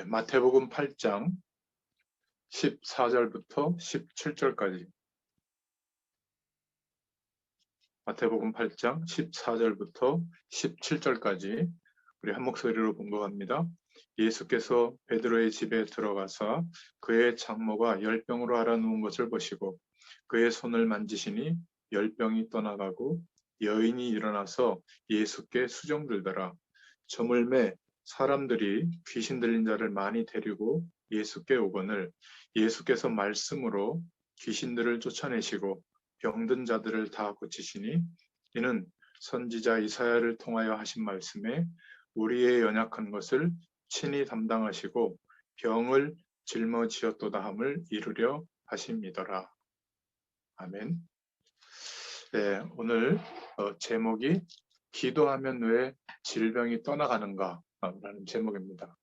마태복음 8장 14절부터 17절까지. 마태복음 8장 14절부터 17절까지 우리 한 목소리로 봉독합니다. 예수께서 베드로의 집에 들어가사 그의 장모가 열병으로 앓아누운 것을 보시고 그의 손을 만지시니 열병이 떠나가고 여인이 일어나서 예수께 수종들더라. 저물매 사람들이 귀신 들린 자를 많이 데리고 예수께 오거늘 예수께서 말씀으로 귀신들을 쫓아내시고 병든 자들을 다 고치시니 이는 선지자 이사야를 통하여 하신 말씀에 우리의 연약한 것을 친히 담당하시고 병을 짊어지었도다 함을 이루려 하심이더라. 아멘. 네, 오늘 제목이 기도하면 왜 질병이 떠나가는가 라는 제목입니다.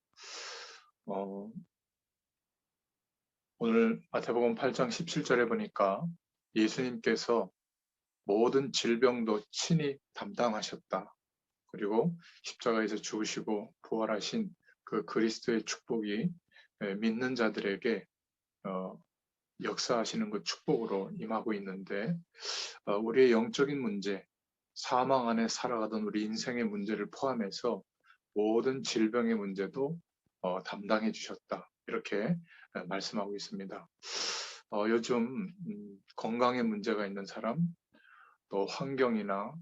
오늘 마태복음 8장 17절에 보니까 예수님께서 모든 질병도 친히 담당하셨다. 그리고 십자가에서 죽으시고 부활하신 그 그리스도의 축복이 믿는 자들에게 역사하시는 그 축복으로 임하고 있는데, 우리의 영적인 문제, 사망 안에 살아가던 우리 인생의 문제를 포함해서 모든 질병의 문제도 담당해 주셨다. 이렇게 말씀하고 있습니다. 요즘 건강에 문제가 있는 사람, 또 환경이나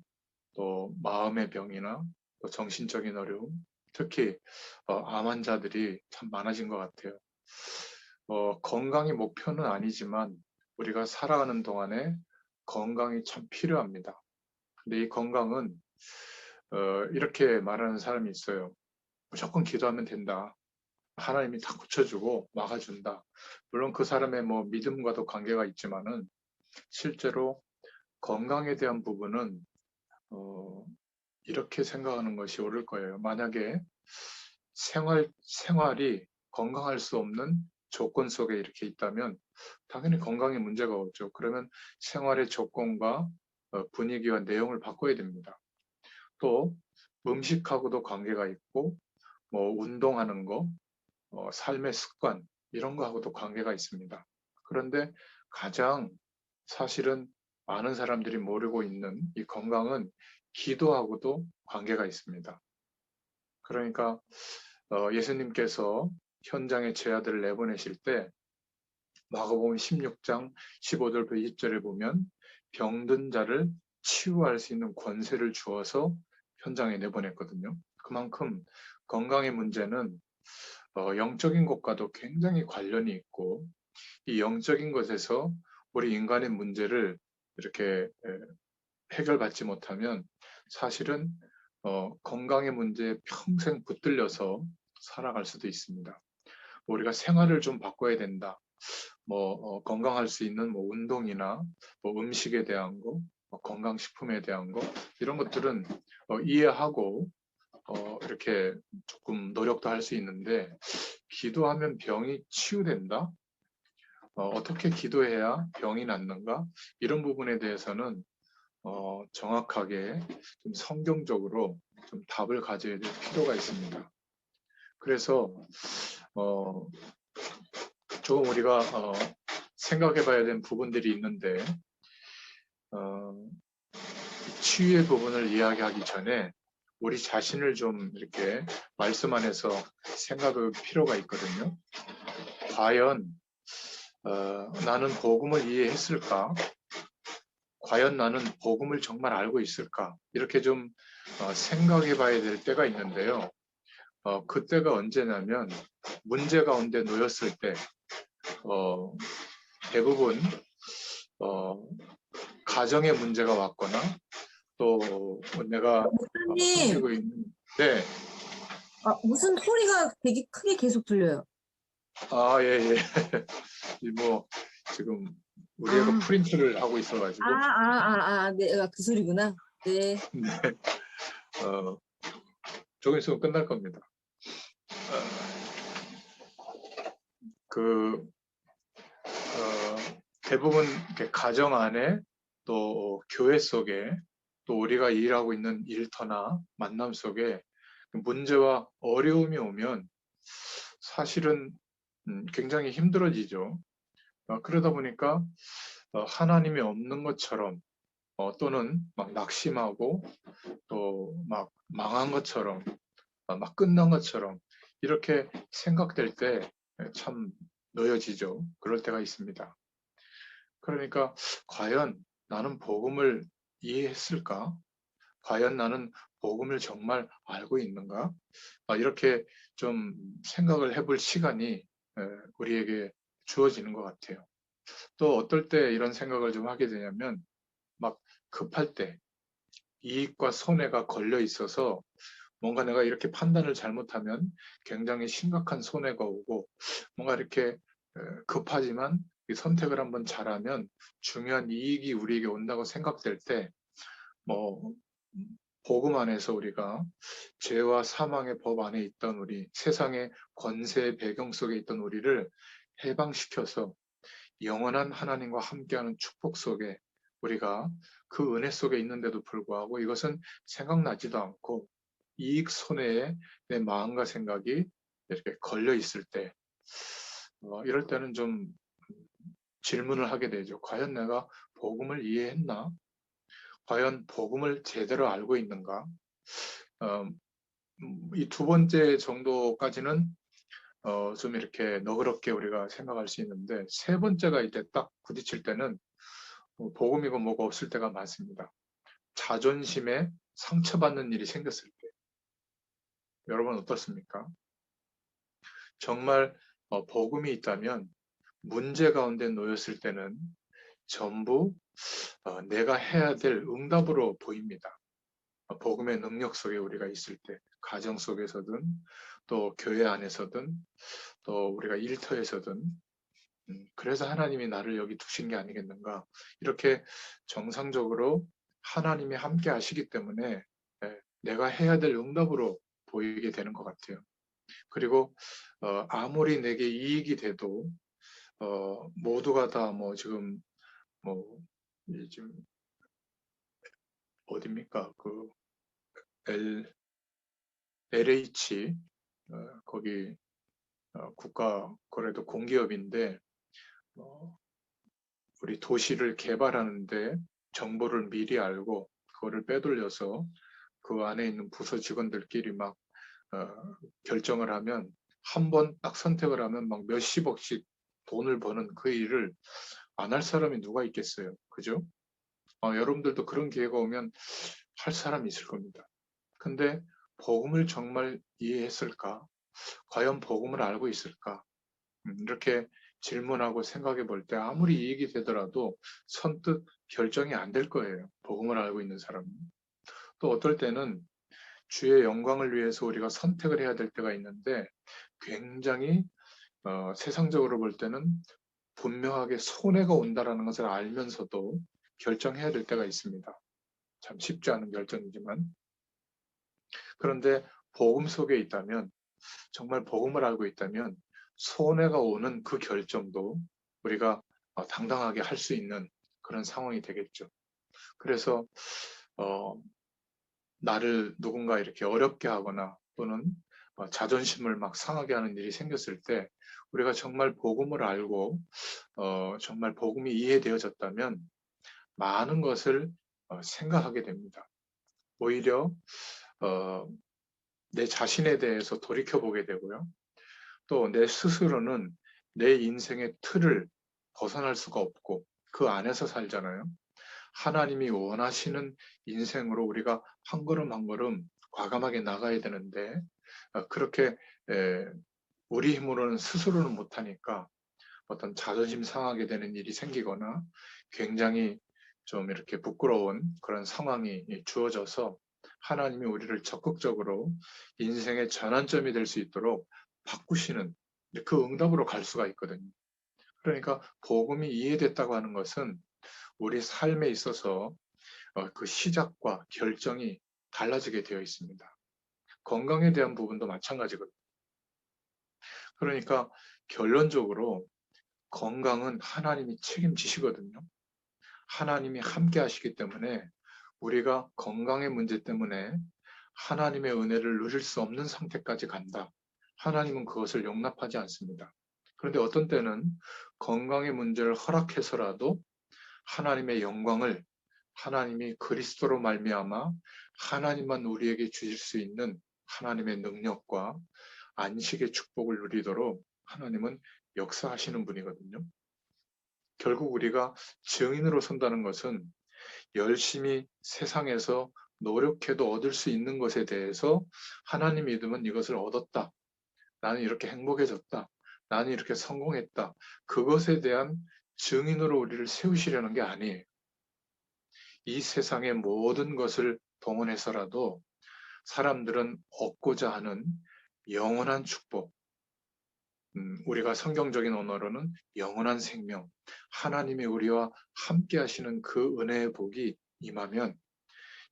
또 마음의 병이나 또 정신적인 어려움, 특히 암 환자들이 참 많아진 것 같아요. 건강이 목표는 아니지만 우리가 살아가는 동안에 건강이 참 필요합니다. 근데 이 건강은 이렇게 말하는 사람이 있어요. 무조건 기도하면 된다. 하나님이 다 고쳐주고 막아준다. 물론 그 사람의 믿음과도 관계가 있지만은 실제로 건강에 대한 부분은 이렇게 생각하는 것이 옳을 거예요. 만약에 생활이 건강할 수 없는 조건 속에 이렇게 있다면 당연히 건강에 문제가 오죠. 그러면 생활의 조건과 분위기와 내용을 바꿔야 됩니다. 또 음식하고도 관계가 있고 운동하는 거, 삶의 습관 이런 거하고도 관계가 있습니다. 그런데 가장 사실은 많은 사람들이 모르고 있는 이 건강은 기도하고도 관계가 있습니다. 그러니까 예수님께서 현장에 제 아들을 내보내실 때 마가복음 16장 15절부터 20절에 보면 병든 자를 치유할 수 있는 권세를 주어서 현장에 내보냈거든요. 그만큼 건강의 문제는 영적인 것과도 굉장히 관련이 있고 이 영적인 것에서 우리 인간의 문제를 이렇게 해결받지 못하면 사실은 건강의 문제에 평생 붙들려서 살아갈 수도 있습니다. 우리가 생활을 좀 바꿔야 된다. 건강할 수 있는 운동이나 음식에 대한 거, 건강식품에 대한 거 이런 것들은 이해하고 이렇게 조금 노력도 할 수 있는데 기도하면 병이 치유된다? 어떻게 기도해야 병이 낫는가? 이런 부분에 대해서는 정확하게 좀 성경적으로 좀 답을 가져야 될 필요가 있습니다. 그래서 조금 우리가 생각해 봐야 되는 부분들이 있는데 치유의 부분을 이야기하기 전에 우리 자신을 좀 이렇게 말씀 안에서 생각할 필요가 있거든요. 과연 나는 복음을 이해했을까? 과연 나는 복음을 정말 알고 있을까? 이렇게 좀 생각해 봐야 될 때가 있는데요. 그때가 언제냐면 문제 가운데 놓였을 때 대부분 가정의 문제가 왔거나 또 내가 목사님, 섬기고 있는 네. 무슨 소리가 되게 크게 계속 들려요. 예. 지금 우리 애가 프린트를 하고 있어가지고. 네, 그 소리구나. 네. 네. 조금 있으면 끝날 겁니다. 대부분 가정 안에 또 교회 속에 또 우리가 일하고 있는 일터나 만남 속에 문제와 어려움이 오면 사실은 굉장히 힘들어지죠. 그러다 보니까 하나님이 없는 것처럼 또는 막 낙심하고 또 막 망한 것처럼 막 끝난 것처럼 이렇게 생각될 때 참 놓여지죠. 그럴 때가 있습니다. 그러니까 과연 나는 복음을 이해했을까? 과연 나는 복음을 정말 알고 있는가? 이렇게 좀 생각을 해볼 시간이 우리에게 주어지는 것 같아요. 또 어떨 때 이런 생각을 좀 하게 되냐면 막 급할 때 이익과 손해가 걸려 있어서 뭔가 내가 이렇게 판단을 잘못하면 굉장히 심각한 손해가 오고 뭔가 이렇게 급하지만 이 선택을 한번 잘하면 중요한 이익이 우리에게 온다고 생각될 때 뭐 복음 안에서 우리가 죄와 사망의 법 안에 있던 우리 세상의 권세의 배경 속에 있던 우리를 해방시켜서 영원한 하나님과 함께하는 축복 속에 우리가 그 은혜 속에 있는데도 불구하고 이것은 생각나지도 않고 이익 손해에 내 마음과 생각이 이렇게 걸려 있을 때 이럴 때는 좀 질문을 하게 되죠. 과연 내가 복음을 이해했나? 과연 복음을 제대로 알고 있는가? 이 두 번째 정도까지는 좀 이렇게 너그럽게 우리가 생각할 수 있는데 세 번째가 이제 딱 부딪힐 때는 복음이고 뭐가 없을 때가 많습니다. 자존심에 상처받는 일이 생겼을 때. 여러분 어떻습니까? 정말 복음이 있다면 문제 가운데 놓였을 때는 전부 내가 해야 될 응답으로 보입니다. 복음의 능력 속에 우리가 있을 때, 가정 속에서든 또 교회 안에서든 또 우리가 일터에서든 그래서 하나님이 나를 여기 두신 게 아니겠는가. 이렇게 정상적으로 하나님이 함께 하시기 때문에 내가 해야 될 응답으로 보이게 되는 것 같아요. 그리고 아무리 내게 이익이 돼도 모두가 다 뭐 지금 뭐 지금 어딥니까? 그 LH 거기 국가 거래도 공기업인데 어, 우리 도시를 개발하는데 정보를 미리 알고 그거를 빼돌려서 그 안에 있는 부서 직원들끼리 막 결정을 하면 한 번 딱 선택을 하면 막 몇십억씩 돈을 버는 그 일을 안 할 사람이 누가 있겠어요. 그죠? 여러분들도 그런 기회가 오면 할 사람이 있을 겁니다. 근데 복음을 정말 이해했을까? 과연 복음을 알고 있을까? 이렇게 질문하고 생각해 볼 때 아무리 이익이 되더라도 선뜻 결정이 안 될 거예요. 복음을 알고 있는 사람은. 또 어떨 때는 주의 영광을 위해서 우리가 선택을 해야 될 때가 있는데 굉장히 세상적으로 볼 때는 분명하게 손해가 온다라는 것을 알면서도 결정해야 될 때가 있습니다. 참 쉽지 않은 결정이지만 그런데 복음 속에 있다면 정말 복음을 알고 있다면 손해가 오는 그 결정도 우리가 당당하게 할 수 있는 그런 상황이 되겠죠. 그래서 어, 나를 누군가 이렇게 어렵게 하거나 또는 자존심을 막 상하게 하는 일이 생겼을 때 우리가 정말 복음을 알고 정말 복음이 이해되어졌다면 많은 것을 생각하게 됩니다. 오히려 어, 내 자신에 대해서 돌이켜 보게 되고요. 또 내 스스로는 내 인생의 틀을 벗어날 수가 없고 그 안에서 살잖아요. 하나님이 원하시는 인생으로 우리가 한 걸음 한 걸음 과감하게 나가야 되는데 그렇게 우리 힘으로는 스스로는 못하니까 어떤 자존심 상하게 되는 일이 생기거나 굉장히 좀 이렇게 부끄러운 그런 상황이 주어져서 하나님이 우리를 적극적으로 인생의 전환점이 될 수 있도록 바꾸시는 그 응답으로 갈 수가 있거든요. 그러니까 복음이 이해됐다고 하는 것은 우리 삶에 있어서 그 시작과 결정이 달라지게 되어 있습니다. 건강에 대한 부분도 마찬가지거든요. 그러니까 결론적으로 건강은 하나님이 책임지시거든요. 하나님이 함께 하시기 때문에 우리가 건강의 문제 때문에 하나님의 은혜를 누릴 수 없는 상태까지 간다. 하나님은 그것을 용납하지 않습니다. 그런데 어떤 때는 건강의 문제를 허락해서라도 하나님의 영광을 하나님이 그리스도로 말미암아 하나님만 우리에게 주실 수 있는 하나님의 능력과 안식의 축복을 누리도록 하나님은 역사하시는 분이거든요. 결국 우리가 증인으로 선다는 것은 열심히 세상에서 노력해도 얻을 수 있는 것에 대해서 하나님 믿으면 이것을 얻었다. 나는 이렇게 행복해졌다. 나는 이렇게 성공했다. 그것에 대한 증인으로 우리를 세우시려는 게 아니에요. 이 세상의 모든 것을 동원해서라도 사람들은 얻고자 하는 영원한 축복, 우리가 성경적인 언어로는 영원한 생명, 하나님이 우리와 함께 하시는 그 은혜의 복이 임하면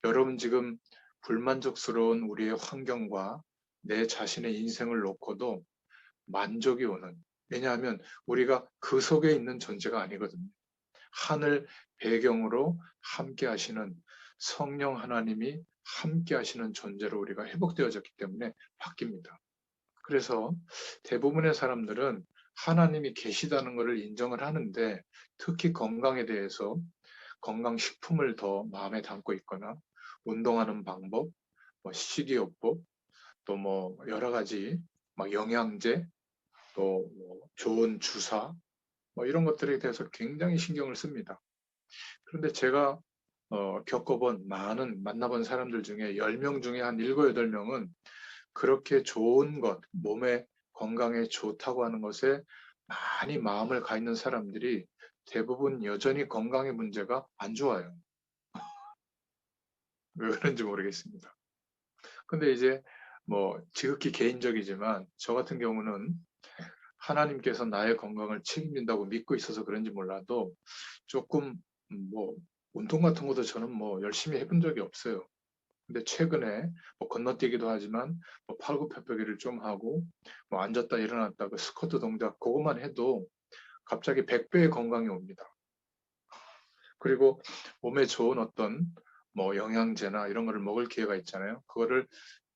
여러분 지금 불만족스러운 우리의 환경과 내 자신의 인생을 놓고도 만족이 오는, 왜냐하면 우리가 그 속에 있는 존재가 아니거든요. 하늘 배경으로 함께 하시는 성령 하나님이 함께 하시는 존재로 우리가 회복되어졌기 때문에 바뀝니다. 그래서 대부분의 사람들은 하나님이 계시다는 것을 인정을 하는데 특히 건강에 대해서 건강식품을 더 마음에 담고 있거나 운동하는 방법, 식이요법, 또 여러 가지 막 영양제, 또뭐 좋은 주사, 이런 것들에 대해서 굉장히 신경을 씁니다. 그런데 제가 겪어본 만나본 사람들 중에 10명 중에 한 7, 8명은 그렇게 좋은 것, 몸에 건강에 좋다고 하는 것에 많이 마음을 가 있는 사람들이 대부분 여전히 건강의 문제가 안 좋아요. 왜 그런지 모르겠습니다. 근데 이제 지극히 개인적이지만 저 같은 경우는 하나님께서 나의 건강을 책임진다고 믿고 있어서 그런지 몰라도 조금 운동 같은 것도 저는 열심히 해본 적이 없어요. 근데 최근에 건너뛰기도 하지만 팔굽혀펴기를 좀 하고 앉았다 일어났다 그 스쿼트 동작 그것만 해도 갑자기 100배의 건강이 옵니다. 그리고 몸에 좋은 어떤 영양제나 이런 거를 먹을 기회가 있잖아요. 그거를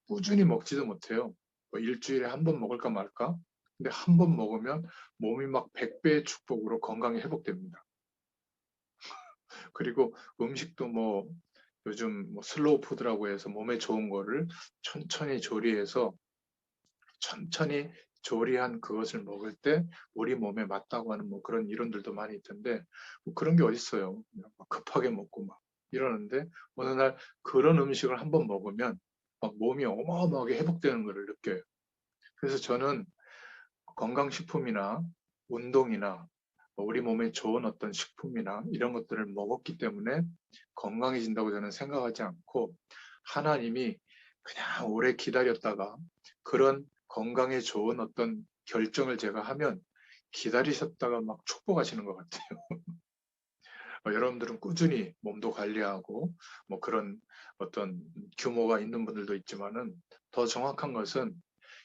꾸준히 먹지도 못해요. 일주일에 한 번 먹을까 말까? 근데 한 번 먹으면 몸이 막 100배의 축복으로 건강이 회복됩니다. 그리고 음식도 요즘 슬로우 푸드라고 해서 몸에 좋은 거를 천천히 조리해서 천천히 조리한 그것을 먹을 때 우리 몸에 맞다고 하는 그런 이론들도 많이 있던데 그런 게 어딨어요. 그냥 막 급하게 먹고 막 이러는데 어느 날 그런 음식을 한번 먹으면 막 몸이 어마어마하게 회복되는 것을 느껴요. 그래서 저는 건강식품이나 운동이나 우리 몸에 좋은 어떤 식품이나 이런 것들을 먹었기 때문에 건강해진다고 저는 생각하지 않고 하나님이 그냥 오래 기다렸다가 그런 건강에 좋은 어떤 결정을 제가 하면 기다리셨다가 막 축복하시는 것 같아요. 여러분들은 꾸준히 몸도 관리하고 그런 어떤 규모가 있는 분들도 있지만은 더 정확한 것은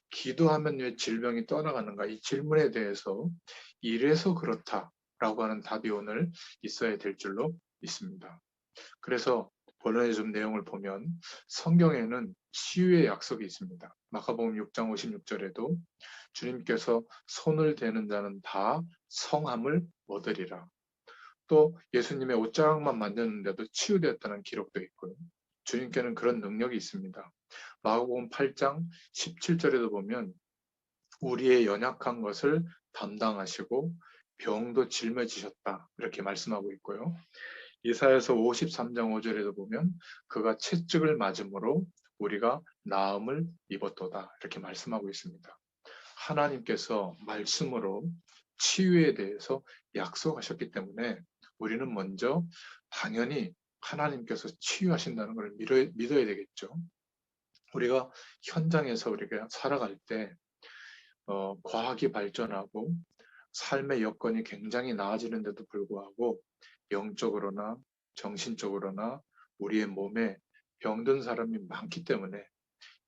기도하면 왜 질병이 떠나가는가? 이 질문에 대해서 이래서 그렇다라고 하는 답이 오늘 있어야 될 줄로 믿습니다. 그래서 본문의 좀 내용을 보면 성경에는 치유의 약속이 있습니다. 마가복음 6장 56절에도 주님께서 손을 대는 자는 다 성함을 얻으리라. 또 예수님의 옷자락만 만졌는데도 치유되었다는 기록도 있고요. 주님께는 그런 능력이 있습니다. 마가복음 8장 17절에도 보면 우리의 연약한 것을 담당하시고 병도 짊어지셨다 이렇게 말씀하고 있고요. 이사야서 53장 5절에도 보면 그가 채찍을 맞음으로 우리가 나음을 입었도다 이렇게 말씀하고 있습니다. 하나님께서 말씀으로 치유에 대해서 약속하셨기 때문에 우리는 먼저 당연히 하나님께서 치유하신다는 걸 믿어야 되겠죠. 우리가 현장에서 우리가 살아갈 때 과학이 발전하고 삶의 여건이 굉장히 나아지는데도 불구하고 영적으로나 정신적으로나 우리의 몸에 병든 사람이 많기 때문에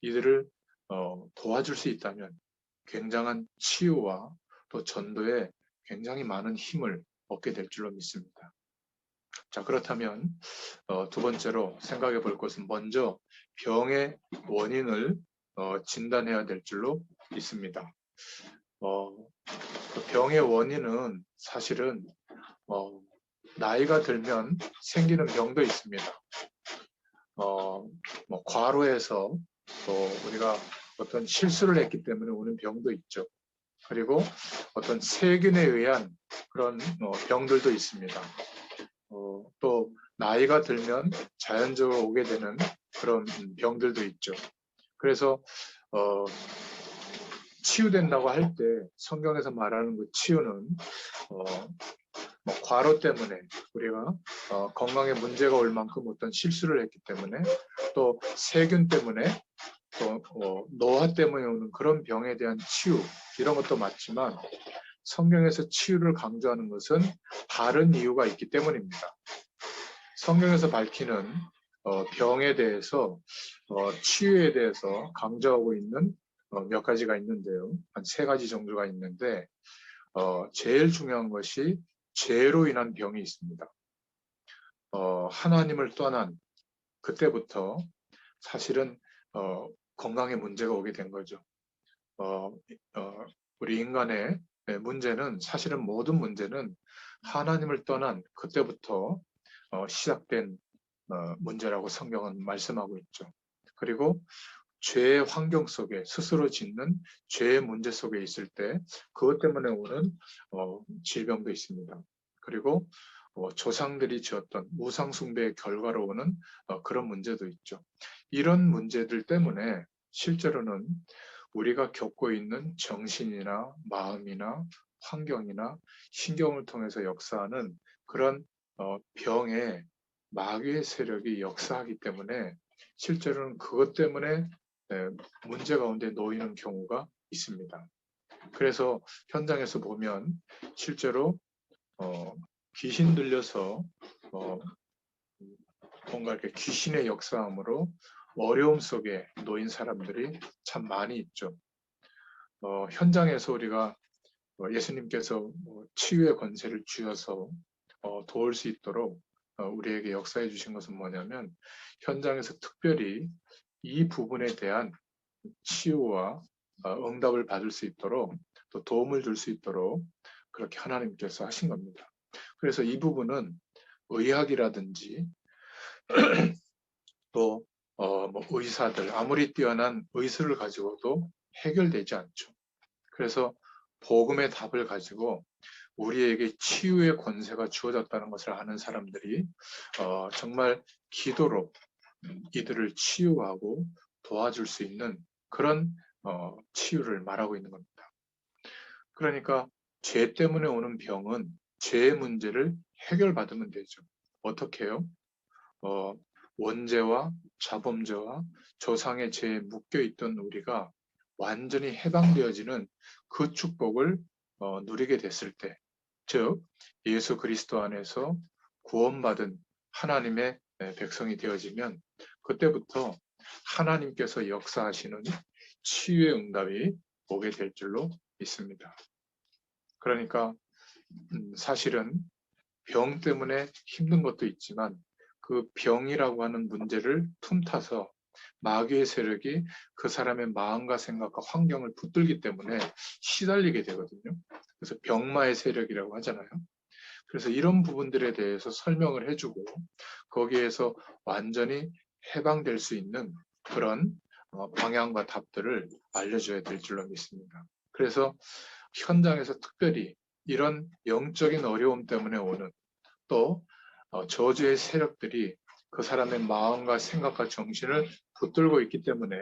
이들을 도와줄 수 있다면 굉장한 치유와 또 전도에 굉장히 많은 힘을 얻게 될 줄로 믿습니다. 자, 그렇다면 두 번째로 생각해 볼 것은 먼저 병의 원인을 진단해야 될 줄로 있습니다. 그 병의 원인은 사실은 나이가 들면 생기는 병도 있습니다. 뭐 과로해서 또 우리가 어떤 실수를 했기 때문에 오는 병도 있죠. 그리고 어떤 세균에 의한 그런 병들도 있습니다. 또 나이가 들면 자연적으로 오게 되는 그런 병들도 있죠. 그래서 치유된다고 할 때 성경에서 말하는 그 치유는 뭐 과로 때문에 우리가 건강에 문제가 올 만큼 어떤 실수를 했기 때문에 또 세균 때문에 또 노화 때문에 오는 그런 병에 대한 치유 이런 것도 맞지만 성경에서 치유를 강조하는 것은 다른 이유가 있기 때문입니다. 성경에서 밝히는 병에 대해서 치유에 대해서 강조하고 있는 몇 가지가 있는데요. 한 3가지 정도가 있는데 제일 중요한 것이 죄로 인한 병이 있습니다. 하나님을 떠난 그때부터 사실은 건강에 문제가 오게 된 거죠. 우리 인간의 문제는 사실은 모든 문제는 하나님을 떠난 그때부터 시작된 문제라고 성경은 말씀하고 있죠. 그리고 죄의 환경 속에 스스로 짓는 죄의 문제 속에 있을 때 그것 때문에 오는 질병도 있습니다. 그리고 조상들이 지었던 우상 숭배의 결과로 오는 그런 문제도 있죠. 이런 문제들 때문에 실제로는 우리가 겪고 있는 정신이나 마음이나 환경이나 신경을 통해서 역사하는 그런 병의 마귀의 세력이 역사하기 때문에 실제로는 그것 때문에 문제 가운데 놓이는 경우가 있습니다. 그래서 현장에서 보면 실제로 귀신 들려서 뭔가 이렇게 귀신의 역사함으로 어려움 속에 놓인 사람들이 참 많이 있죠. 현장에서 우리가 예수님께서 치유의 권세를 주셔서 도울 수 있도록 우리에게 역사해 주신 것은 뭐냐면 현장에서 특별히 이 부분에 대한 치유와 응답을 받을 수 있도록 또 도움을 줄 수 있도록 그렇게 하나님께서 하신 겁니다. 그래서 이 부분은 의학이라든지 또 뭐 의사들 아무리 뛰어난 의술을 가지고도 해결되지 않죠. 그래서 복음의 답을 가지고 우리에게 치유의 권세가 주어졌다는 것을 아는 사람들이 정말 기도로 이들을 치유하고 도와줄 수 있는 그런 치유를 말하고 있는 겁니다. 그러니까 죄 때문에 오는 병은 죄의 문제를 해결받으면 되죠. 어떻게 해요? 원죄와 자범죄와 조상의 죄에 묶여있던 우리가 완전히 해방되어지는 그 축복을 누리게 됐을 때, 즉 예수 그리스도 안에서 구원받은 하나님의 백성이 되어지면 그때부터 하나님께서 역사하시는 치유의 응답이 오게 될 줄로 믿습니다. 그러니까 사실은 병 때문에 힘든 것도 있지만 그 병이라고 하는 문제를 틈타서 마귀의 세력이 그 사람의 마음과 생각과 환경을 붙들기 때문에 시달리게 되거든요. 그래서 병마의 세력이라고 하잖아요. 그래서 이런 부분들에 대해서 설명을 해주고 거기에서 완전히 해방될 수 있는 그런 방향과 답들을 알려줘야 될 줄로 믿습니다. 그래서 현장에서 특별히 이런 영적인 어려움 때문에 오는 또 저주의 세력들이 그 사람의 마음과 생각과 정신을 붙들고 있기 때문에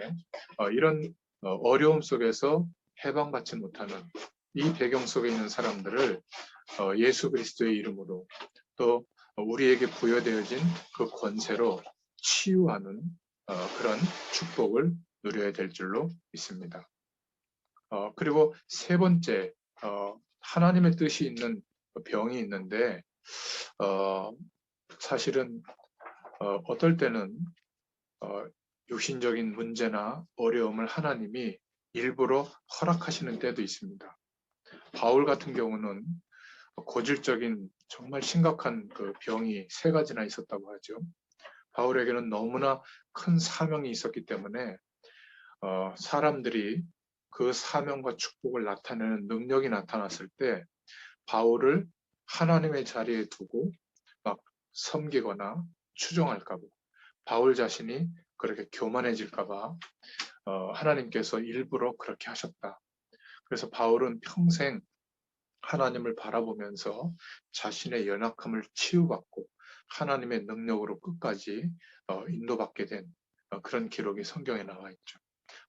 이런 어려움 속에서 해방받지 못하는 이 배경 속에 있는 사람들을 예수 그리스도의 이름으로 또 우리에게 부여되어진 그 권세로 치유하는 그런 축복을 누려야 될 줄로 믿습니다. 그리고 3번째, 하나님의 뜻이 있는 병이 있는데 사실은 어떨 때는 육신적인 문제나 어려움을 하나님이 일부러 허락하시는 때도 있습니다. 바울 같은 경우는 고질적인 정말 심각한 그 병이 3가지나 있었다고 하죠. 바울에게는 너무나 큰 사명이 있었기 때문에 사람들이 그 사명과 축복을 나타내는 능력이 나타났을 때 바울을 하나님의 자리에 두고 막 섬기거나 추종할까 봐, 바울 자신이 그렇게 교만해질까 봐 하나님께서 일부러 그렇게 하셨다. 그래서 바울은 평생 하나님을 바라보면서 자신의 연약함을 치유받고 하나님의 능력으로 끝까지 인도받게 된 그런 기록이 성경에 나와 있죠.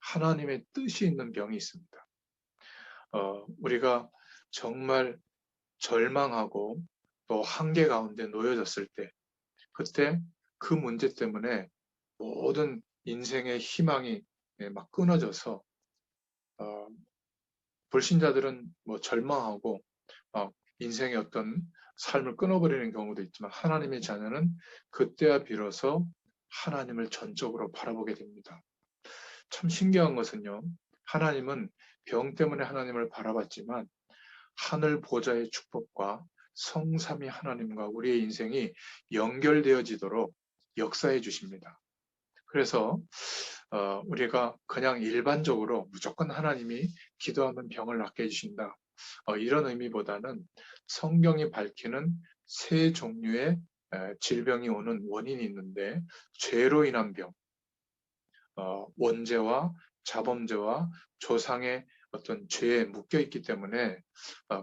하나님의 뜻이 있는 병이 있습니다. 우리가 정말 절망하고 또 한계 가운데 놓여졌을 때, 그때 그 문제 때문에 모든 인생의 희망이 막 끊어져서 불신자들은 뭐 절망하고 인생의 어떤 삶을 끊어버리는 경우도 있지만, 하나님의 자녀는 그때야 비로소 하나님을 전적으로 바라보게 됩니다. 참 신기한 것은요, 하나님은 병 때문에 하나님을 바라봤지만 하늘 보좌의 축복과 성삼위 하나님과 우리의 인생이 연결되어지도록 역사해 주십니다. 그래서 우리가 그냥 일반적으로 무조건 하나님이 기도하면 병을 낫게 해주신다, 이런 의미보다는 성경이 밝히는 세 종류의 질병이 오는 원인이 있는데, 죄로 인한 병, 원죄와 자범죄와 조상의 어떤 죄에 묶여 있기 때문에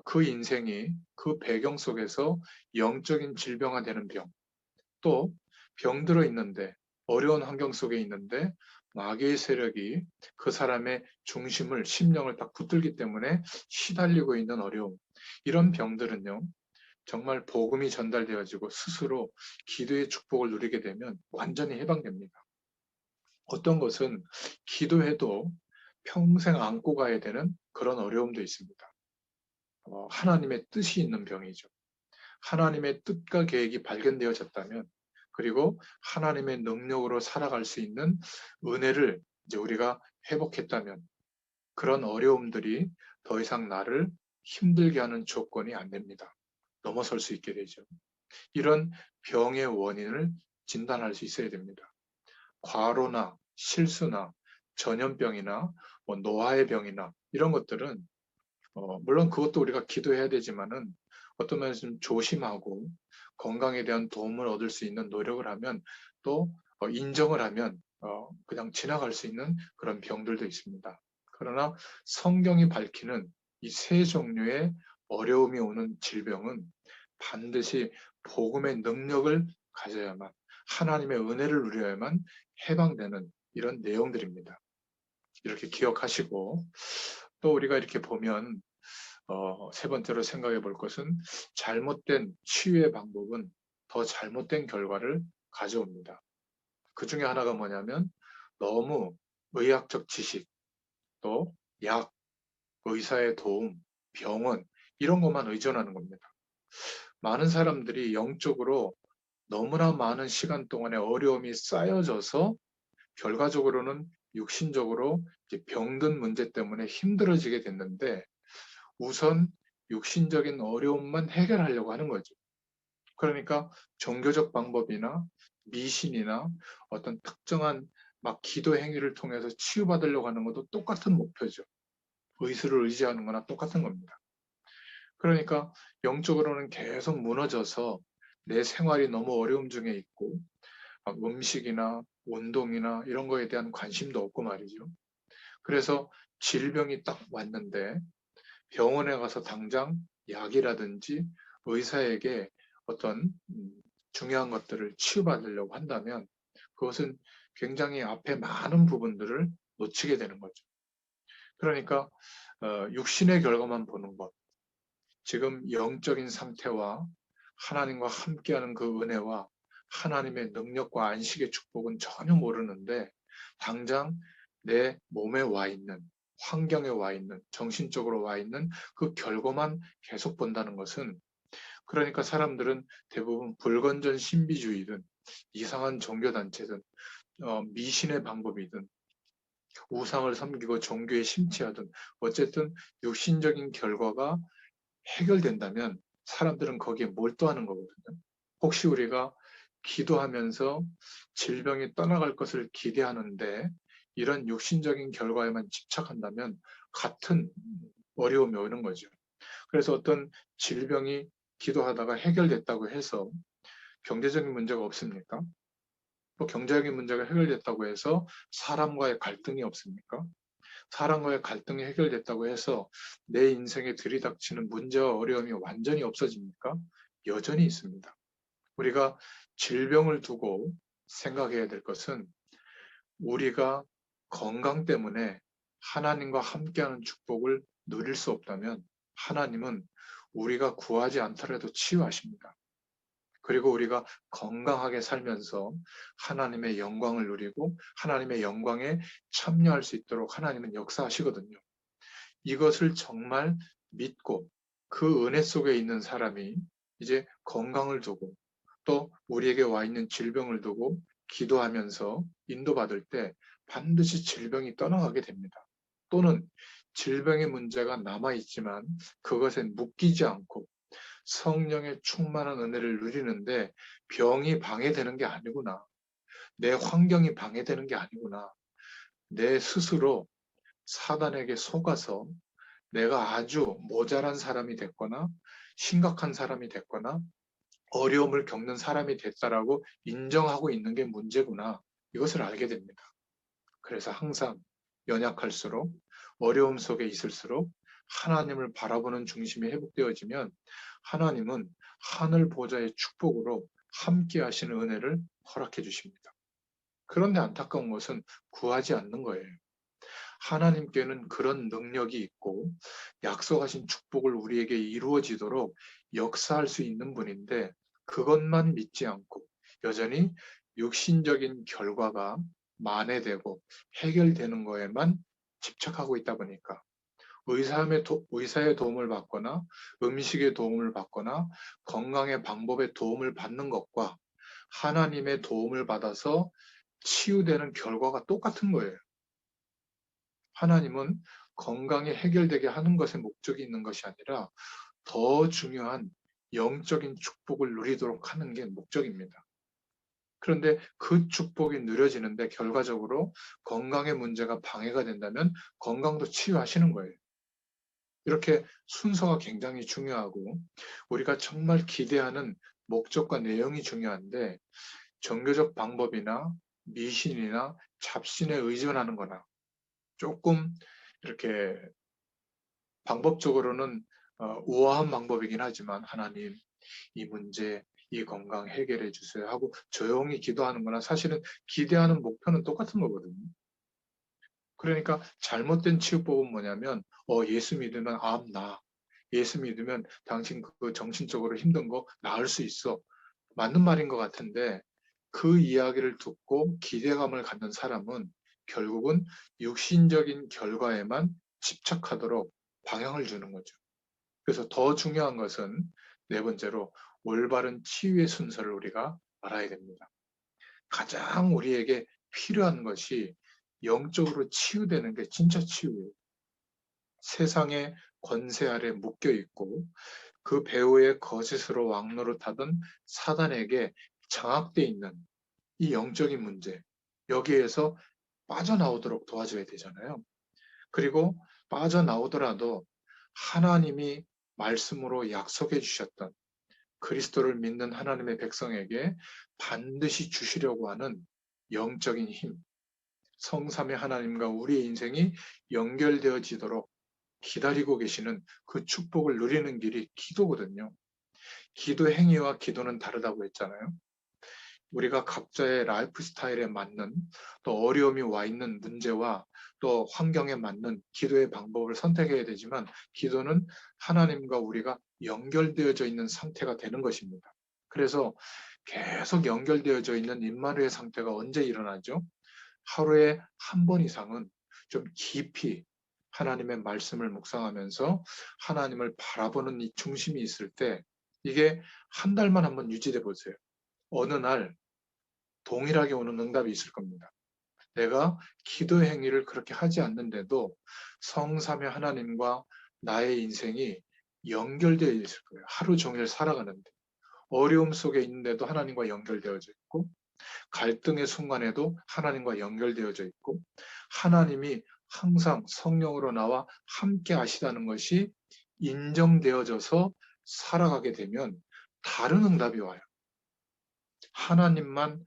그 인생이 그 배경 속에서 영적인 질병화되는 병, 또 병들어 있는데, 어려운 환경 속에 있는데 마귀의 세력이 그 사람의 중심을, 심령을 딱 붙들기 때문에 시달리고 있는 어려움, 이런 병들은요, 정말 복음이 전달되어지고 스스로 기도의 축복을 누리게 되면 완전히 해방됩니다. 어떤 것은 기도해도 평생 안고 가야 되는 그런 어려움도 있습니다. 하나님의 뜻이 있는 병이죠. 하나님의 뜻과 계획이 발견되어졌다면, 그리고 하나님의 능력으로 살아갈 수 있는 은혜를 이제 우리가 회복했다면, 그런 어려움들이 더 이상 나를 힘들게 하는 조건이 안 됩니다. 넘어설 수 있게 되죠. 이런 병의 원인을 진단할 수 있어야 됩니다. 과로나 실수나 전염병이나 뭐 노화의 병이나 이런 것들은 물론 그것도 우리가 기도해야 되지만은, 어떤 면에서 좀 조심하고 건강에 대한 도움을 얻을 수 있는 노력을 하면, 또 인정을 하면 그냥 지나갈 수 있는 그런 병들도 있습니다. 그러나 성경이 밝히는 이 세 종류의 어려움이 오는 질병은 반드시 복음의 능력을 가져야만, 하나님의 은혜를 누려야만 해방되는 이런 내용들입니다. 이렇게 기억하시고, 또 우리가 이렇게 보면 세 번째로 생각해 볼 것은, 잘못된 치유의 방법은 더 잘못된 결과를 가져옵니다. 그 중에 하나가 뭐냐면, 너무 의학적 지식, 또 약, 의사의 도움, 병원, 이런 것만 의존하는 겁니다. 많은 사람들이 영적으로 너무나 많은 시간 동안에 어려움이 쌓여져서 결과적으로는 육신적으로 이제 병든 문제 때문에 힘들어지게 됐는데, 우선 육신적인 어려움만 해결하려고 하는 거죠. 그러니까 종교적 방법이나 미신이나 어떤 특정한 막 기도 행위를 통해서 치유받으려고 하는 것도 똑같은 목표죠. 의술을 의지하는 거나 똑같은 겁니다. 그러니까 영적으로는 계속 무너져서 내 생활이 너무 어려움 중에 있고, 막 음식이나 운동이나 이런 거에 대한 관심도 없고 말이죠. 그래서 질병이 딱 왔는데 병원에 가서 당장 약이라든지 의사에게 어떤 중요한 것들을 치유받으려고 한다면, 그것은 굉장히 앞에 많은 부분들을 놓치게 되는 거죠. 그러니까 육신의 결과만 보는 것, 지금 영적인 상태와 하나님과 함께하는 그 은혜와 하나님의 능력과 안식의 축복은 전혀 모르는데, 당장 내 몸에 와 있는, 환경에 와 있는, 정신적으로 와 있는 그 결과만 계속 본다는 것은, 그러니까 사람들은 대부분 불건전 신비주의든 이상한 종교단체든 미신의 방법이든 우상을 섬기고 종교에 심취하든, 어쨌든 육신적인 결과가 해결된다면 사람들은 거기에 몰두하는 거거든요. 혹시 우리가 기도하면서 질병이 떠나갈 것을 기대하는데 이런 육신적인 결과에만 집착한다면 같은 어려움이 오는 거죠. 그래서 어떤 질병이 기도하다가 해결됐다고 해서 경제적인 문제가 없습니까? 또 경제적인 문제가 해결됐다고 해서 사람과의 갈등이 없습니까? 사람과의 갈등이 해결됐다고 해서 내 인생에 들이닥치는 문제와 어려움이 완전히 없어집니까? 여전히 있습니다. 우리가 질병을 두고 생각해야 될 것은 우리가 건강 때문에 하나님과 함께하는 축복을 누릴 수 없다면 하나님은 우리가 구하지 않더라도 치유하십니다. 그리고 우리가 건강하게 살면서 하나님의 영광을 누리고 하나님의 영광에 참여할 수 있도록 하나님은 역사하시거든요. 이것을 정말 믿고 그 은혜 속에 있는 사람이 이제 건강을 두고 또 우리에게 와 있는 질병을 두고 기도하면서 인도받을 때 반드시 질병이 떠나가게 됩니다. 또는 질병의 문제가 남아있지만 그것에 묶이지 않고 성령의 충만한 은혜를 누리는데 병이 방해되는 게 아니구나. 내 환경이 방해되는 게 아니구나. 내 스스로 사단에게 속아서 내가 아주 모자란 사람이 됐거나 심각한 사람이 됐거나 어려움을 겪는 사람이 됐다라고 인정하고 있는 게 문제구나. 이것을 알게 됩니다. 그래서 항상 연약할수록 어려움 속에 있을수록 하나님을 바라보는 중심이 회복되어지면 하나님은 하늘 보좌의 축복으로 함께 하시는 은혜를 허락해 주십니다. 그런데 안타까운 것은 구하지 않는 거예요. 하나님께는 그런 능력이 있고 약속하신 축복을 우리에게 이루어지도록 역사할 수 있는 분인데 그것만 믿지 않고 여전히 육신적인 결과가 만회되고 해결되는 거에만 집착하고 있다 보니까 의사의 도움을 받거나 음식의 도움을 받거나 건강의 방법의 도움을 받는 것과 하나님의 도움을 받아서 치유되는 결과가 똑같은 거예요. 하나님은 건강이 해결되게 하는 것에 목적이 있는 것이 아니라 더 중요한 영적인 축복을 누리도록 하는 게 목적입니다. 그런데 그 축복이 누려지는데 결과적으로 건강의 문제가 방해가 된다면 건강도 치유하시는 거예요. 이렇게 순서가 굉장히 중요하고 우리가 정말 기대하는 목적과 내용이 중요한데 종교적 방법이나 미신이나 잡신에 의존하는 거나 조금 이렇게 방법적으로는 우아한 방법이긴 하지만 하나님 이 문제, 이 건강 해결해 주세요 하고 조용히 기도하는 거나 사실은 기대하는 목표는 똑같은 거거든요. 그러니까 잘못된 치유법은 뭐냐면 예수 믿으면 암 나. 예수 믿으면 당신 그 정신적으로 힘든 거 나을 수 있어. 맞는 말인 것 같은데 그 이야기를 듣고 기대감을 갖는 사람은 결국은 육신적인 결과에만 집착하도록 방향을 주는 거죠. 그래서 더 중요한 것은 네 번째로 올바른 치유의 순서를 우리가 알아야 됩니다. 가장 우리에게 필요한 것이 영적으로 치유되는 게 진짜 치유예요. 세상의 권세 아래 묶여 있고 그 배후의 거짓으로 왕노릇하던 사단에게 장악돼 있는 이 영적인 문제, 여기에서 빠져나오도록 도와줘야 되잖아요. 그리고 빠져나오더라도 하나님이 말씀으로 약속해 주셨던 그리스도를 믿는 하나님의 백성에게 반드시 주시려고 하는 영적인 힘, 성삼의 하나님과 우리의 인생이 연결되어지도록 기다리고 계시는 그 축복을 누리는 길이 기도거든요. 기도 행위와 기도는 다르다고 했잖아요. 우리가 각자의 라이프 스타일에 맞는 또 어려움이 와 있는 문제와 또 환경에 맞는 기도의 방법을 선택해야 되지만 기도는 하나님과 우리가 연결되어져 있는 상태가 되는 것입니다. 그래서 계속 연결되어져 있는 임마누엘 상태가 언제 일어나죠? 하루에 한 번 이상은 좀 깊이 하나님의 말씀을 묵상하면서 하나님을 바라보는 이 중심이 있을 때 이게 한 달만 한번 유지돼 보세요. 어느 날 동일하게 오는 응답이 있을 겁니다. 내가 기도 행위를 그렇게 하지 않는데도 성삼의 하나님과 나의 인생이 연결되어 있을 거예요. 하루 종일 살아가는데. 어려움 속에 있는데도 하나님과 연결되어져 있고 갈등의 순간에도 하나님과 연결되어져 있고 하나님이 항상 성령으로 나와 함께 하시다는 것이 인정되어져서 살아가게 되면 다른 응답이 와요. 하나님만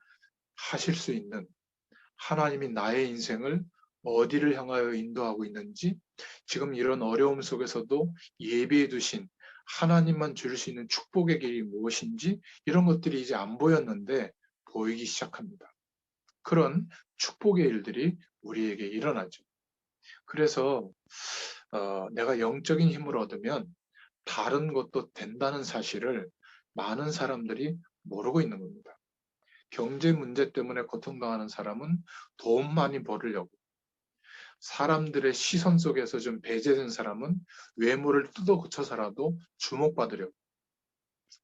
하실 수 있는, 하나님이 나의 인생을 어디를 향하여 인도하고 있는지, 지금 이런 어려움 속에서도 예비해 두신 하나님만 줄 수 있는 축복의 길이 무엇인지, 이런 것들이 이제 안 보였는데 보이기 시작합니다. 그런 축복의 일들이 우리에게 일어나죠. 그래서 내가 영적인 힘을 얻으면 다른 것도 된다는 사실을 많은 사람들이 모르고 있는 겁니다. 경제 문제 때문에 고통당하는 사람은 돈 많이 벌으려고, 사람들의 시선 속에서 좀 배제된 사람은 외모를 뜯어 고쳐서라도 주목받으려고,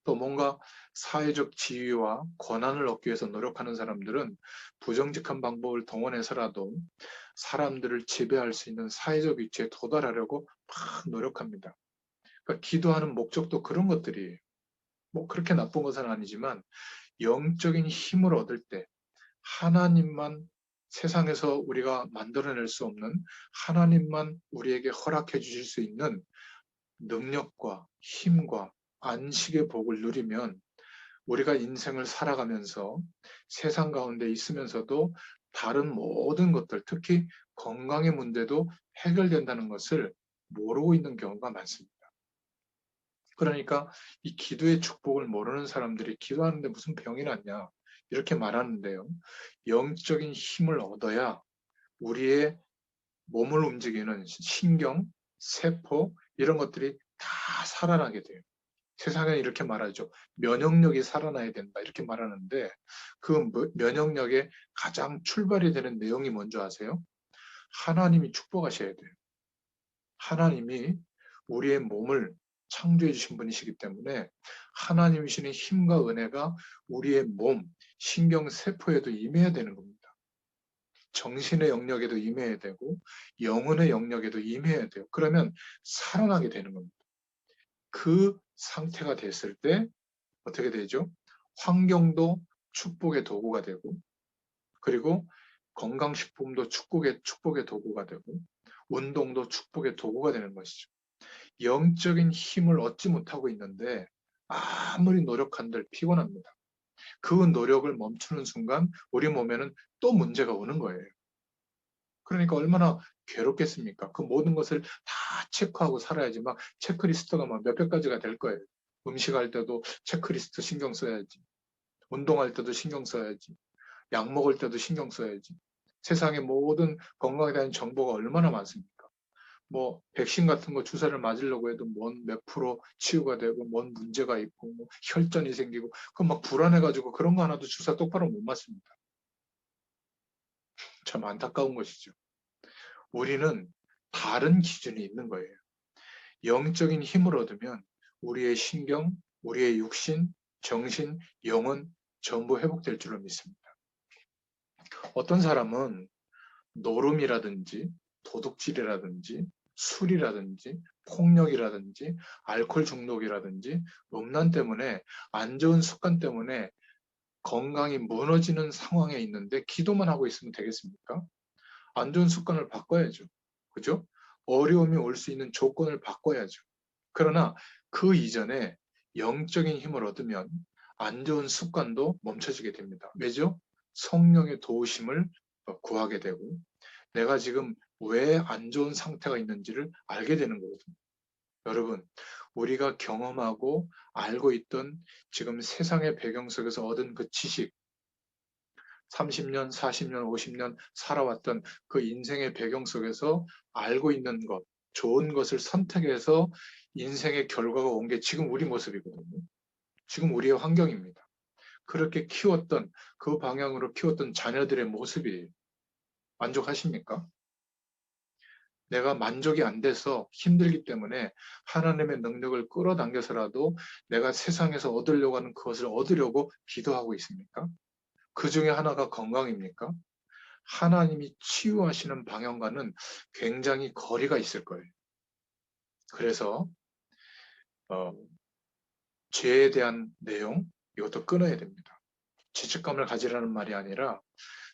또 뭔가 사회적 지위와 권한을 얻기 위해서 노력하는 사람들은 부정직한 방법을 동원해서라도 사람들을 지배할 수 있는 사회적 위치에 도달하려고 막 노력합니다. 그러니까 기도하는 목적도 그런 것들이에요. 뭐 그렇게 나쁜 것은 아니지만 영적인 힘을 얻을 때 하나님만, 세상에서 우리가 만들어낼 수 없는 하나님만 우리에게 허락해 주실 수 있는 능력과 힘과 안식의 복을 누리면 우리가 인생을 살아가면서 세상 가운데 있으면서도 다른 모든 것들, 특히 건강의 문제도 해결된다는 것을 모르고 있는 경우가 많습니다. 그러니까 이 기도의 축복을 모르는 사람들이 기도하는데 무슨 병이 났냐 이렇게 말하는데요. 영적인 힘을 얻어야 우리의 몸을 움직이는 신경, 세포 이런 것들이 다 살아나게 돼요. 세상에 이렇게 말하죠. 면역력이 살아나야 된다 이렇게 말하는데 그 면역력의 가장 출발이 되는 내용이 뭔지 아세요? 하나님이 축복하셔야 돼요. 하나님이 우리의 몸을 창조해 주신 분이시기 때문에 하나님이 주시는 힘과 은혜가 우리의 몸, 신경, 세포에도 임해야 되는 겁니다. 정신의 영역에도 임해야 되고 영혼의 영역에도 임해야 돼요. 그러면 살아나게 되는 겁니다. 그 상태가 됐을 때 어떻게 되죠? 환경도 축복의 도구가 되고, 그리고 건강식품도 축복의 도구가 되고, 운동도 축복의 도구가 되는 것이죠. 영적인 힘을 얻지 못하고 있는데 아무리 노력한들 피곤합니다. 그 노력을 멈추는 순간 우리 몸에는 또 문제가 오는 거예요. 그러니까 얼마나 괴롭겠습니까? 그 모든 것을 다 체크하고 살아야지. 막 체크리스트가 막 몇백 가지가 될 거예요. 음식할 때도 체크리스트 신경 써야지. 운동할 때도 신경 써야지. 약 먹을 때도 신경 써야지. 세상의 모든 건강에 대한 정보가 얼마나 많습니까? 뭐 백신 같은 거 주사를 맞으려고 해도 뭔 몇 프로 치유가 되고 뭔 문제가 있고 뭐 혈전이 생기고 그 막 불안해가지고 그런 거 하나도 주사 똑바로 못 맞습니다. 참 안타까운 것이죠. 우리는 다른 기준이 있는 거예요. 영적인 힘을 얻으면 우리의 신경, 우리의 육신, 정신, 영혼 전부 회복될 줄로 믿습니다. 어떤 사람은 노름이라든지 도둑질이라든지 술이라든지 폭력이라든지 알코올 중독이라든지 음란 때문에 안 좋은 습관 때문에 건강이 무너지는 상황에 있는데 기도만 하고 있으면 되겠습니까? 안 좋은 습관을 바꿔야죠. 그죠? 어려움이 올 수 있는 조건을 바꿔야죠. 그러나 그 이전에 영적인 힘을 얻으면 안 좋은 습관도 멈춰지게 됩니다. 왜죠? 성령의 도우심을 구하게 되고 내가 지금 왜 안 좋은 상태가 있는지를 알게 되는 거거든요. 여러분, 우리가 경험하고 알고 있던 지금 세상의 배경 속에서 얻은 그 지식, 30년, 40년, 50년 살아왔던 그 인생의 배경 속에서 알고 있는 것, 좋은 것을 선택해서 인생의 결과가 온 게 지금 우리 모습이거든요. 지금 우리의 환경입니다. 그렇게 키웠던, 그 방향으로 키웠던 자녀들의 모습이 만족하십니까? 내가 만족이 안 돼서 힘들기 때문에 하나님의 능력을 끌어당겨서라도 내가 세상에서 얻으려고 하는 그것을 얻으려고 기도하고 있습니까? 그 중에 하나가 건강입니까? 하나님이 치유하시는 방향과는 굉장히 거리가 있을 거예요. 그래서 어, 죄에 대한 내용 이것도 끊어야 됩니다. 죄책감을 가지라는 말이 아니라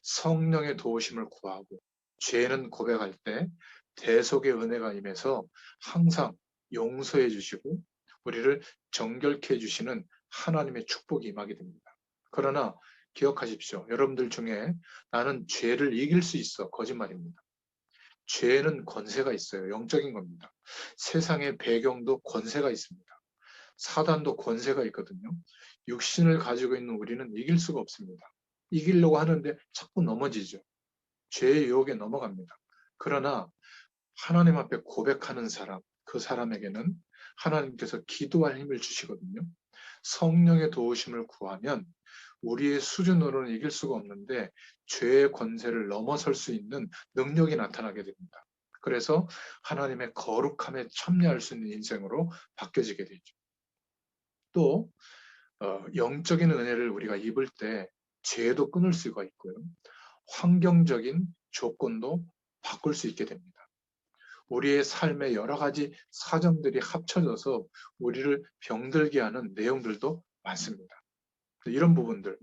성령의 도우심을 구하고 죄는 고백할 때 대속의 은혜가 임해서 항상 용서해 주시고 우리를 정결케 해주시는 하나님의 축복이 임하게 됩니다. 그러나 기억하십시오. 여러분들 중에 나는 죄를 이길 수 있어. 거짓말입니다. 죄는 권세가 있어요. 영적인 겁니다. 세상의 배경도 권세가 있습니다. 사단도 권세가 있거든요. 육신을 가지고 있는 우리는 이길 수가 없습니다. 이기려고 하는데 자꾸 넘어지죠. 죄의 유혹에 넘어갑니다. 그러나 하나님 앞에 고백하는 사람, 그 사람에게는 하나님께서 기도할 힘을 주시거든요. 성령의 도우심을 구하면 우리의 수준으로는 이길 수가 없는데 죄의 권세를 넘어설 수 있는 능력이 나타나게 됩니다. 그래서 하나님의 거룩함에 참여할 수 있는 인생으로 바뀌어지게 되죠. 또 영적인 은혜를 우리가 입을 때 죄도 끊을 수가 있고요. 환경적인 조건도 바꿀 수 있게 됩니다. 우리의 삶의 여러 가지 사정들이 합쳐져서 우리를 병들게 하는 내용들도 많습니다. 이런 부분들,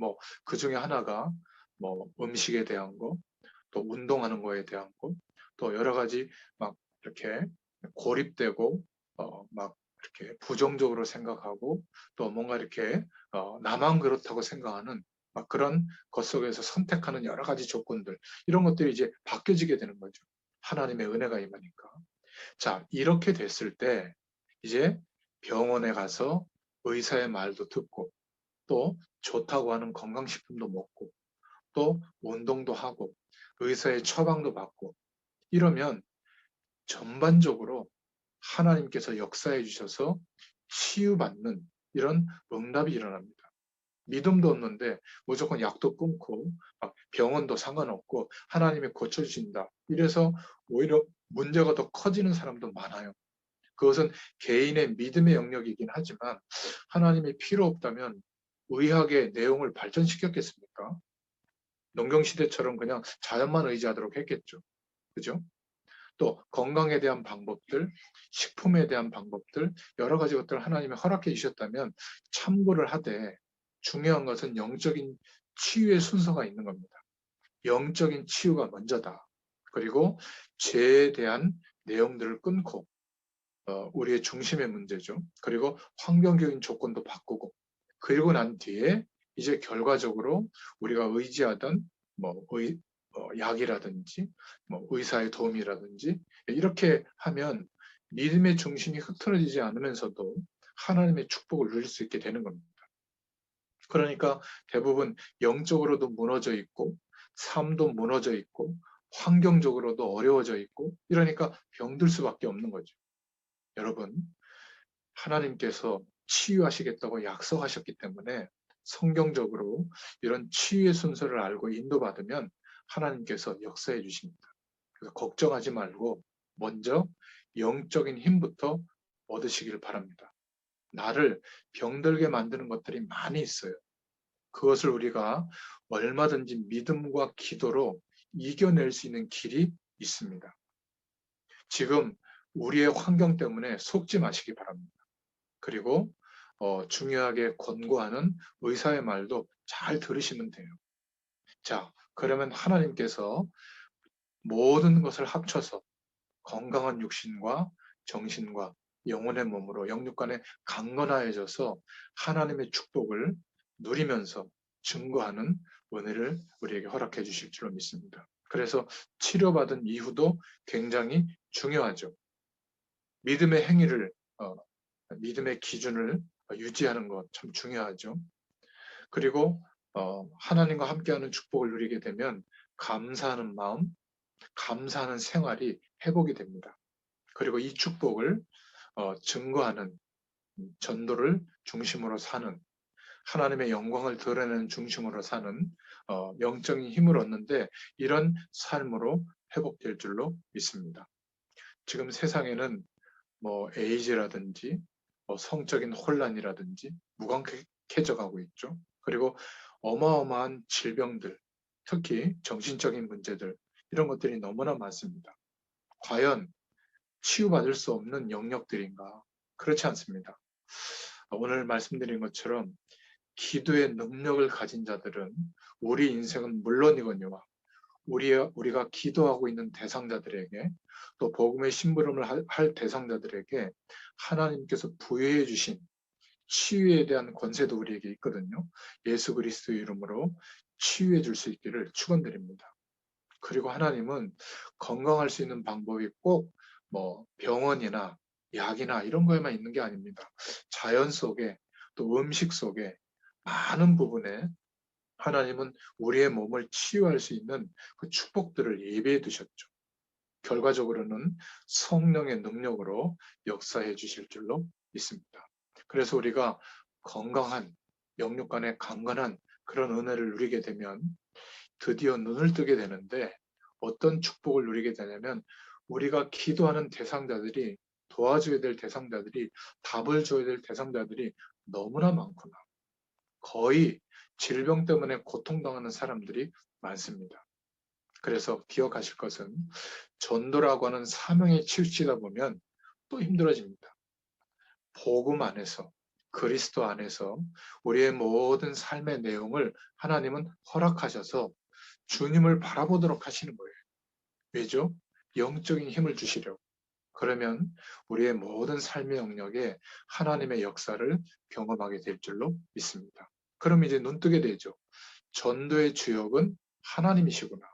그 중에 하나가 음식에 대한 거, 또 운동하는 거에 대한 거, 또 여러 가지 막 이렇게 고립되고, 막 이렇게 부정적으로 생각하고, 또 뭔가 이렇게, 나만 그렇다고 생각하는 막 그런 것 속에서 선택하는 여러 가지 조건들, 이런 것들이 이제 바뀌어지게 되는 거죠. 하나님의 은혜가 임하니까. 자, 이렇게 됐을 때 이제 병원에 가서 의사의 말도 듣고 또 좋다고 하는 건강식품도 먹고 또 운동도 하고 의사의 처방도 받고 이러면 전반적으로 하나님께서 역사해 주셔서 치유받는 이런 응답이 일어납니다. 믿음도 없는데 무조건 약도 끊고 병원도 상관없고 하나님이 고쳐주신다. 이래서 오히려 문제가 더 커지는 사람도 많아요. 그것은 개인의 믿음의 영역이긴 하지만 하나님이 필요 없다면 의학의 내용을 발전시켰겠습니까? 농경시대처럼 그냥 자연만 의지하도록 했겠죠. 그죠? 또 건강에 대한 방법들, 식품에 대한 방법들, 여러 가지 것들을 하나님이 허락해 주셨다면 참고를 하되 중요한 것은 영적인 치유의 순서가 있는 겁니다. 영적인 치유가 먼저다. 그리고 죄에 대한 내용들을 끊고 우리의 중심의 문제죠. 그리고 환경적인 조건도 바꾸고 그리고 난 뒤에 이제 결과적으로 우리가 의지하던 약이라든지 의사의 도움이라든지 이렇게 하면 믿음의 중심이 흐트러지지 않으면서도 하나님의 축복을 누릴 수 있게 되는 겁니다. 그러니까 대부분 영적으로도 무너져 있고 삶도 무너져 있고 환경적으로도 어려워져 있고 이러니까 병들 수밖에 없는 거죠. 여러분, 하나님께서 치유하시겠다고 약속하셨기 때문에 성경적으로 이런 치유의 순서를 알고 인도받으면 하나님께서 역사해 주십니다. 그래서 걱정하지 말고 먼저 영적인 힘부터 얻으시기를 바랍니다. 나를 병들게 만드는 것들이 많이 있어요. 그것을 우리가 얼마든지 믿음과 기도로 이겨낼 수 있는 길이 있습니다. 지금 우리의 환경 때문에 속지 마시기 바랍니다. 그리고 중요하게 권고하는 의사의 말도 잘 들으시면 돼요. 자, 그러면 하나님께서 모든 것을 합쳐서 건강한 육신과 정신과 영혼의 몸으로 영육간에 강건하여져서 하나님의 축복을 누리면서 증거하는 은혜를 우리에게 허락해 주실 줄로 믿습니다. 그래서 치료받은 이후도 굉장히 중요하죠. 믿음의 행위를, 믿음의 기준을 유지하는 것 참 중요하죠. 그리고 하나님과 함께하는 축복을 누리게 되면 감사하는 마음, 감사하는 생활이 회복이 됩니다. 그리고 이 축복을 증거하는 전도를 중심으로 사는 하나님의 영광을 드러내는 중심으로 사는 영적인 힘을 얻는데 이런 삶으로 회복될 줄로 믿습니다. 지금 세상에는 에이즈라든지 성적인 혼란이라든지 무관해져 가고 있죠. 그리고 어마어마한 질병들, 특히 정신적인 문제들 이런 것들이 너무나 많습니다. 과연 치유받을 수 없는 영역들인가? 그렇지 않습니다. 오늘 말씀드린 것처럼 기도의 능력을 가진 자들은 우리 인생은 물론이거니와 우리가 기도하고 있는 대상자들에게 또 복음의 심부름을 할 대상자들에게 하나님께서 부여해 주신 치유에 대한 권세도 우리에게 있거든요. 예수 그리스도의 이름으로 치유해 줄 수 있기를 축원드립니다. 그리고 하나님은 건강할 수 있는 방법이 꼭 뭐 병원이나 약이나 이런 거에만 있는 게 아닙니다. 자연 속에 또 음식 속에 많은 부분에 하나님은 우리의 몸을 치유할 수 있는 그 축복들을 예비해 두셨죠. 결과적으로는 성령의 능력으로 역사해 주실 줄로 믿습니다. 그래서 우리가 건강한 영육 간의 강건한 그런 은혜를 누리게 되면 드디어 눈을 뜨게 되는데 어떤 축복을 누리게 되냐면 우리가 기도하는 대상자들이 도와줘야 될 대상자들이 답을 줘야 될 대상자들이 너무나 많구나. 거의 질병 때문에 고통당하는 사람들이 많습니다. 그래서 기억하실 것은 전도라고 하는 사명에 치우치다 보면 또 힘들어집니다. 복음 안에서 그리스도 안에서 우리의 모든 삶의 내용을 하나님은 허락하셔서 주님을 바라보도록 하시는 거예요. 왜죠? 영적인 힘을 주시려고. 그러면 우리의 모든 삶의 영역에 하나님의 역사를 경험하게 될 줄로 믿습니다. 그럼 이제 눈 뜨게 되죠. 전도의 주역은 하나님이시구나.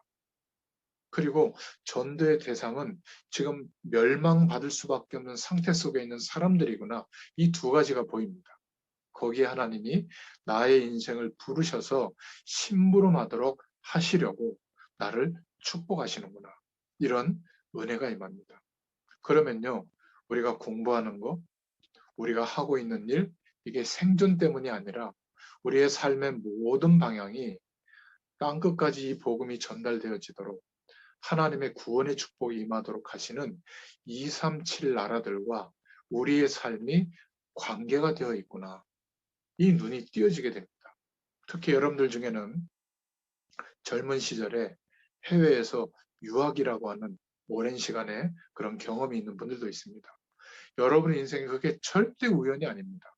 그리고 전도의 대상은 지금 멸망받을 수밖에 없는 상태 속에 있는 사람들이구나. 이 두 가지가 보입니다. 거기에 하나님이 나의 인생을 부르셔서 심부름하도록 하시려고 나를 축복하시는구나. 이런 은혜가 임합니다. 그러면요, 우리가 공부하는 거, 우리가 하고 있는 일, 이게 생존 때문이 아니라 우리의 삶의 모든 방향이 땅끝까지 이 복음이 전달되어지도록 하나님의 구원의 축복이 임하도록 하시는 237 나라들과 우리의 삶이 관계가 되어 있구나. 이 눈이 띄어지게 됩니다. 특히 여러분들 중에는 젊은 시절에 해외에서 유학이라고 하는 오랜 시간의 그런 경험이 있는 분들도 있습니다. 여러분의 인생이 그게 절대 우연이 아닙니다.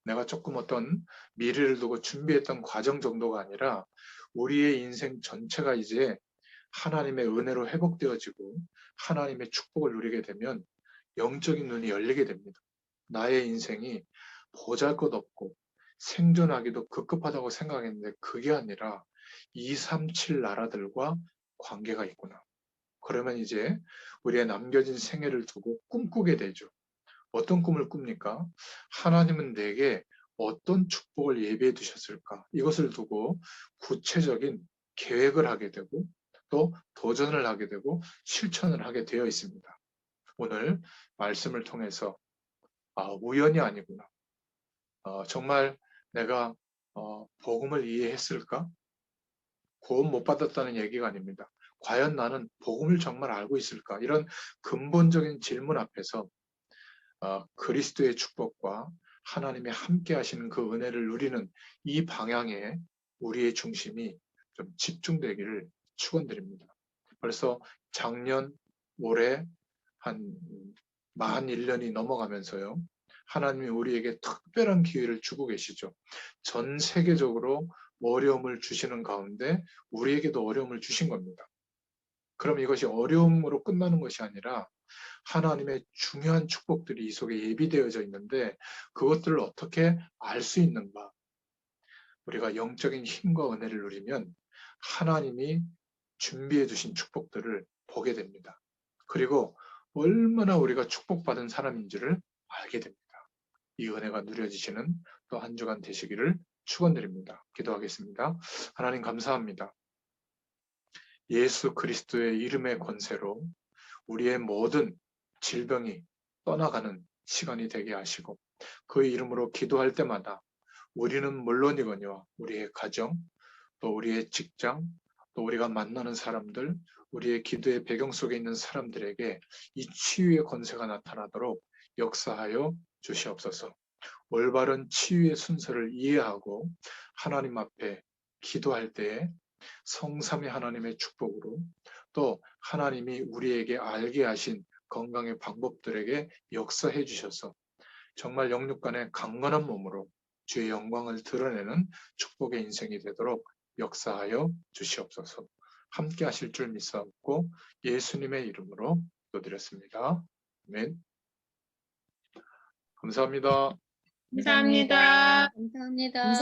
내가 조금 어떤 미래를 두고 준비했던 과정 정도가 아니라 우리의 인생 전체가 이제 하나님의 은혜로 회복되어지고 하나님의 축복을 누리게 되면 영적인 눈이 열리게 됩니다. 나의 인생이 보잘것없고 생존하기도 급급하다고 생각했는데 그게 아니라 237 나라들과 관계가 있구나. 그러면 이제 우리의 남겨진 생애를 두고 꿈꾸게 되죠. 어떤 꿈을 꿉니까? 하나님은 내게 어떤 축복을 예비해 두셨을까? 이것을 두고 구체적인 계획을 하게 되고 또 도전을 하게 되고 실천을 하게 되어 있습니다. 오늘 말씀을 통해서 우연이 아니구나. 정말 내가 복음을 이해했을까? 구원 못 받았다는 얘기가 아닙니다. 과연 나는 복음을 정말 알고 있을까? 이런 근본적인 질문 앞에서 그리스도의 축복과 하나님의 함께 하시는 그 은혜를 누리는 이 방향에 우리의 중심이 좀 집중되기를 축원드립니다. 벌써 작년, 올해 한 만 1년이 넘어가면서요. 하나님이 우리에게 특별한 기회를 주고 계시죠. 전 세계적으로 어려움을 주시는 가운데 우리에게도 어려움을 주신 겁니다. 그럼 이것이 어려움으로 끝나는 것이 아니라 하나님의 중요한 축복들이 이 속에 예비되어져 있는데 그것들을 어떻게 알 수 있는가? 우리가 영적인 힘과 은혜를 누리면 하나님이 준비해 주신 축복들을 보게 됩니다. 그리고 얼마나 우리가 축복받은 사람인지를 알게 됩니다. 이 은혜가 누려지시는 또 한 주간 되시기를 축원드립니다. 기도하겠습니다. 하나님 감사합니다. 예수 그리스도의 이름의 권세로 우리의 모든 질병이 떠나가는 시간이 되게 하시고 그 이름으로 기도할 때마다 우리는 물론이거니와 우리의 가정, 또 우리의 직장, 또 우리가 만나는 사람들, 우리의 기도의 배경 속에 있는 사람들에게 이 치유의 권세가 나타나도록 역사하여 주시옵소서. 올바른 치유의 순서를 이해하고 하나님 앞에 기도할 때에 성삼위 하나님의 축복으로 또 하나님이 우리에게 알게 하신 건강의 방법들에게 역사해 주셔서 정말 영육 간의 강건한 몸으로 주의 영광을 드러내는 축복의 인생이 되도록 역사하여 주시옵소서. 함께 하실 줄 믿사옵고 예수님의 이름으로 기도드렸습니다. 아멘. 감사합니다. 감사합니다. 감사합니다.